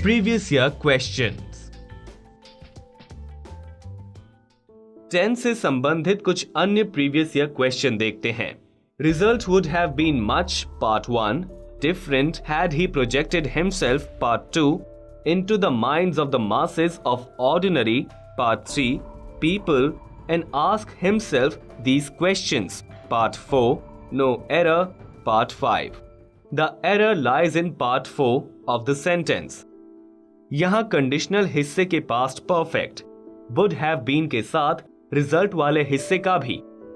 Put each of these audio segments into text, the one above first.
Previous year questions। Tense से संबंधित कुछ अन्य प्रीवियस ईयर क्वेश्चन देखते हैं। Result would have been much part 1 different had he projected himself part 2 into the minds of the masses of ordinary part 3 people and asked himself these questions part 4 no error part 5। The error lies in part 4 of the sentence। यहाँ conditional हिस्से के past perfect would have been के साथ result वाले हिस्से का भी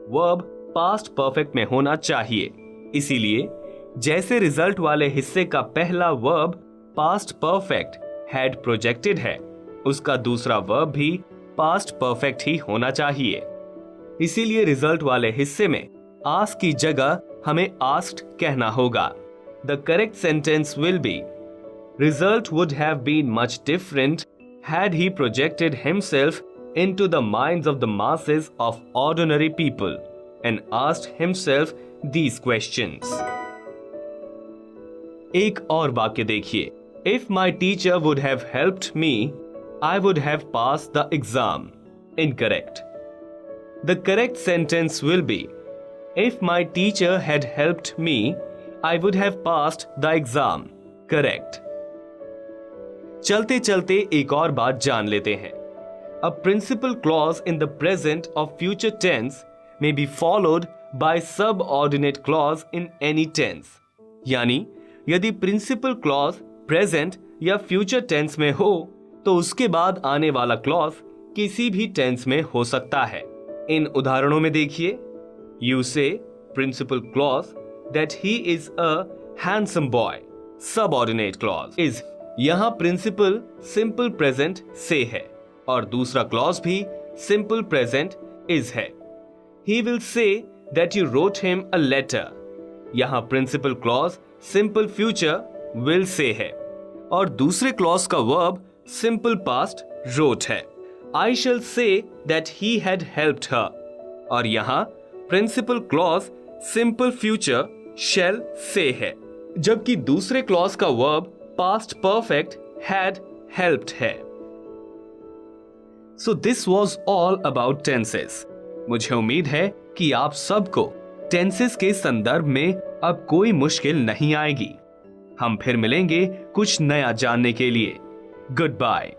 verb past perfect में होना चाहिए। इसीलिए जैसे रिजल्ट वाले हिस्से का पहला verb past perfect had projected है, उसका दूसरा वर्ब भी पास्ट परफेक्ट ही होना चाहिए। इसीलिए रिजल्ट वाले हिस्से में आस्क की जगह हमें आस्क्ड कहना होगा। The correct sentence will be Result would have been much different had he projected himself into the minds of the masses of ordinary people and asked himself these questions। एक और वाक्य देखिए। If my teacher would have helped me, I would have passed the exam। Incorrect। The correct sentence will be If my teacher had helped me, I would have passed the exam। Correct। चलते चलते एक और बात जान लेते हैं। A principal clause in the present of future tense may be followed by subordinate clause in any tense। यानी यदि principal clause present या future tense में हो तो उसके बाद आने वाला clause किसी भी tense में हो सकता है। इन उदाहरणों में देखिए। You say principal clause that he is a handsome boy। Subordinate clause is यहां प्रिंसिपल सिंपल प्रेजेंट से है और दूसरा क्लॉज भी सिंपल प्रेजेंट इज है। He will say that you wrote him a letter. यहां principal clause simple future will say है और दूसरे क्लॉज का वर्ब सिंपल पास्ट रोट है। I shall say that he had helped her और यहां principal clause simple future shall say है, जबकि दूसरे क्लॉज का verb past perfect had helped है। So this was all about tenses। मुझे उम्मीद है कि आप सबको टेंसेस के संदर्भ में अब कोई मुश्किल नहीं आएगी। हम फिर मिलेंगे कुछ नया जानने के लिए। Good bye.